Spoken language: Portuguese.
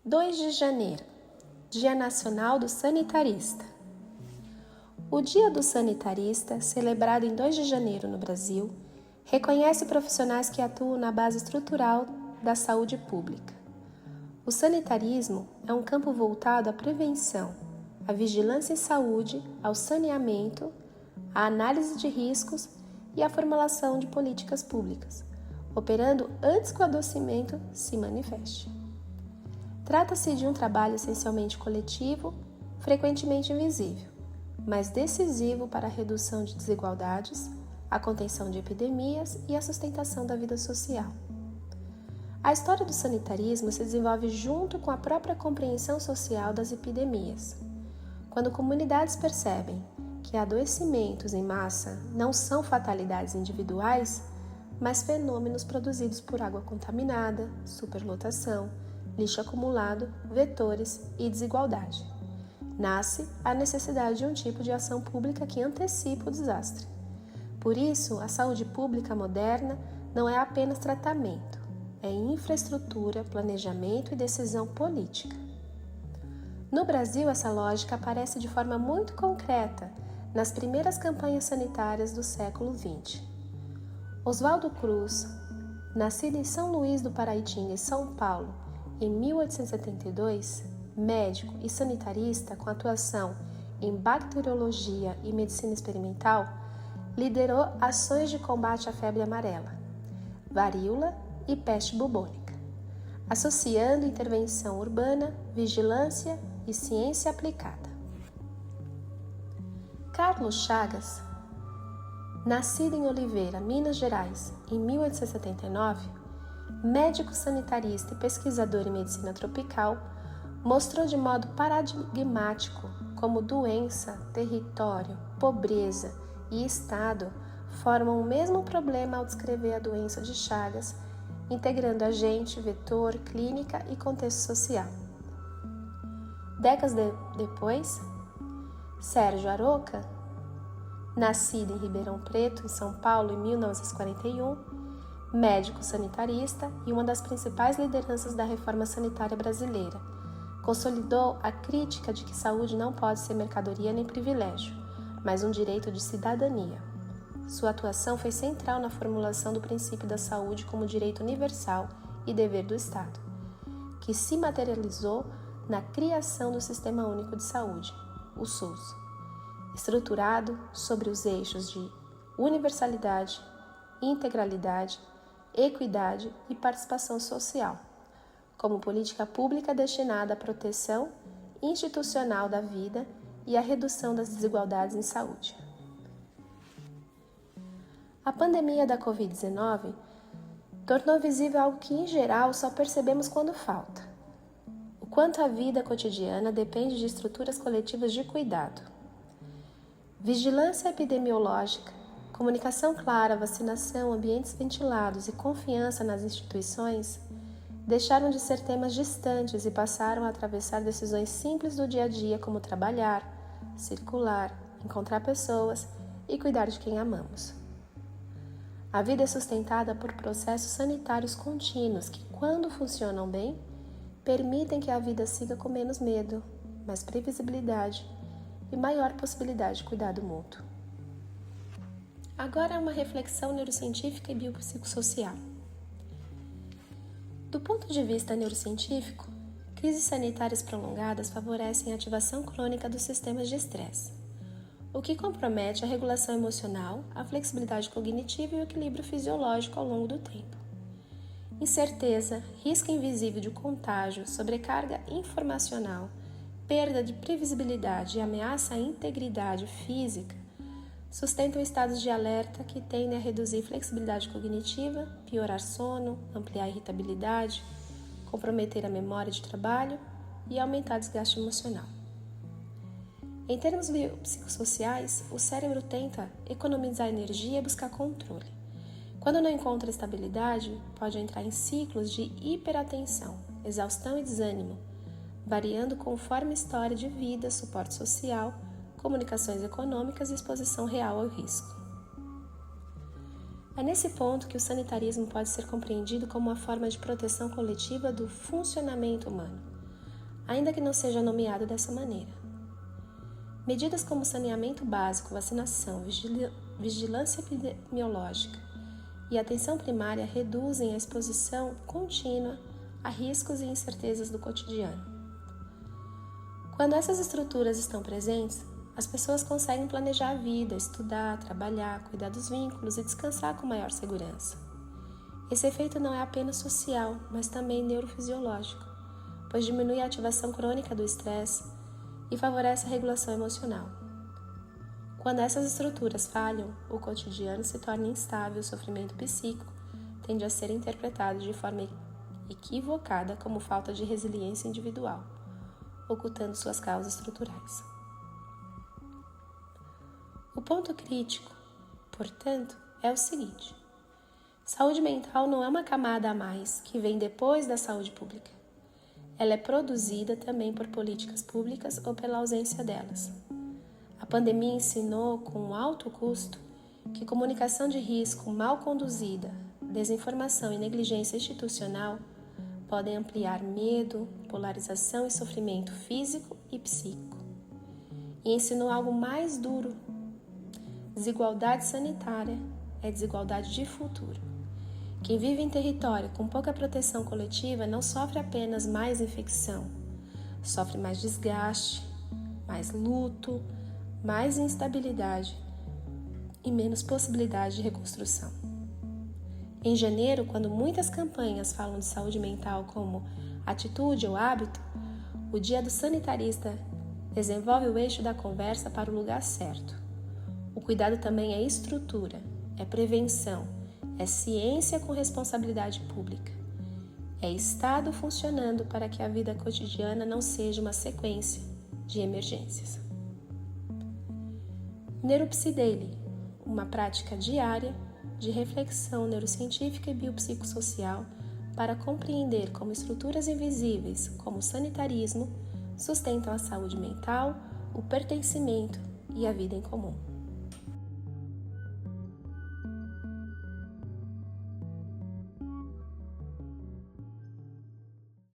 2 de janeiro, Dia Nacional do Sanitarista. O Dia do Sanitarista, celebrado em 2 de janeiro no Brasil, reconhece profissionais que atuam na base estrutural da saúde pública. O sanitarismo é um campo voltado à prevenção, à vigilância em saúde, ao saneamento, à análise de riscos e à formulação de políticas públicas, operando antes que o adoecimento se manifeste. Trata-se de um trabalho essencialmente coletivo, frequentemente invisível, mas decisivo para a redução de desigualdades, a contenção de epidemias e a sustentação da vida social. A história do sanitarismo se desenvolve junto com a própria compreensão social das epidemias. Quando comunidades percebem que adoecimentos em massa não são fatalidades individuais, mas fenômenos produzidos por água contaminada, superlotação, lixo acumulado, vetores e desigualdade. Nasce a necessidade de um tipo de ação pública que antecipa o desastre. Por isso, a saúde pública moderna não é apenas tratamento, é infraestrutura, planejamento e decisão política. No Brasil, essa lógica aparece de forma muito concreta nas primeiras campanhas sanitárias do século XX. Oswaldo Cruz, nascido em São Luís do Paraitinga, em São Paulo, em 1872, médico e sanitarista com atuação em bacteriologia e medicina experimental, liderou ações de combate à febre amarela, varíola e peste bubônica, associando intervenção urbana, vigilância e ciência aplicada. Carlos Chagas, nascido em Oliveira, Minas Gerais, em 1879, médico sanitarista e pesquisador em medicina tropical, mostrou de modo paradigmático como doença, território, pobreza e Estado formam o mesmo problema ao descrever a doença de Chagas, integrando agente, vetor, clínica e contexto social. Décadas depois, Sérgio Aroca, nascido em Ribeirão Preto, em São Paulo, em 1941, médico sanitarista e uma das principais lideranças da reforma sanitária brasileira, consolidou a crítica de que saúde não pode ser mercadoria nem privilégio, mas um direito de cidadania. Sua atuação foi central na formulação do princípio da saúde como direito universal e dever do Estado, que se materializou na criação do Sistema Único de Saúde, o SUS, estruturado sobre os eixos de universalidade, integralidade, equidade e participação social, como política pública destinada à proteção institucional da vida e à redução das desigualdades em saúde. A pandemia da Covid-19 tornou visível algo que, em geral, só percebemos quando falta: o quanto a vida cotidiana depende de estruturas coletivas de cuidado. Vigilância epidemiológica, comunicação clara, vacinação, ambientes ventilados e confiança nas instituições deixaram de ser temas distantes e passaram a atravessar decisões simples do dia a dia, como trabalhar, circular, encontrar pessoas e cuidar de quem amamos. A vida é sustentada por processos sanitários contínuos que, quando funcionam bem, permitem que a vida siga com menos medo, mais previsibilidade e maior possibilidade de cuidado mútuo. Agora uma reflexão neurocientífica e biopsicossocial. Do ponto de vista neurocientífico, crises sanitárias prolongadas favorecem a ativação crônica dos sistemas de estresse, o que compromete a regulação emocional, a flexibilidade cognitiva e o equilíbrio fisiológico ao longo do tempo. Incerteza, risco invisível de contágio, sobrecarga informacional, perda de previsibilidade e ameaça à integridade física sustentam estados de alerta que tendem a reduzir flexibilidade cognitiva, piorar sono, ampliar a irritabilidade, comprometer a memória de trabalho e aumentar o desgaste emocional. Em termos psicossociais, o cérebro tenta economizar energia e buscar controle. Quando não encontra estabilidade, pode entrar em ciclos de hiperatenção, exaustão e desânimo, variando conforme história de vida, suporte social, comunicações econômicas e exposição real ao risco. É nesse ponto que o sanitarismo pode ser compreendido como uma forma de proteção coletiva do funcionamento humano, ainda que não seja nomeado dessa maneira. Medidas como saneamento básico, vacinação, vigilância epidemiológica e atenção primária reduzem a exposição contínua a riscos e incertezas do cotidiano. Quando essas estruturas estão presentes, as pessoas conseguem planejar a vida, estudar, trabalhar, cuidar dos vínculos e descansar com maior segurança. Esse efeito não é apenas social, mas também neurofisiológico, pois diminui a ativação crônica do estresse e favorece a regulação emocional. Quando essas estruturas falham, o cotidiano se torna instável e o sofrimento psíquico tende a ser interpretado de forma equivocada como falta de resiliência individual, ocultando suas causas estruturais. O ponto crítico, portanto, é o seguinte: saúde mental não é uma camada a mais que vem depois da saúde pública. Ela é produzida também por políticas públicas ou pela ausência delas. A pandemia ensinou, com alto custo, que comunicação de risco mal conduzida, desinformação e negligência institucional podem ampliar medo, polarização e sofrimento físico e psíquico. E ensinou algo mais duro: desigualdade sanitária é desigualdade de futuro. Quem vive em território com pouca proteção coletiva não sofre apenas mais infecção, sofre mais desgaste, mais luto, mais instabilidade e menos possibilidade de reconstrução. Em janeiro, quando muitas campanhas falam de saúde mental como atitude ou hábito, o Dia do Sanitarista desenvolve o eixo da conversa para o lugar certo. O cuidado também é estrutura, é prevenção, é ciência com responsabilidade pública. É Estado funcionando para que a vida cotidiana não seja uma sequência de emergências. Neuropsi Daily, uma prática diária de reflexão neurocientífica e biopsicossocial para compreender como estruturas invisíveis, como o sanitarismo, sustentam a saúde mental, o pertencimento e a vida em comum.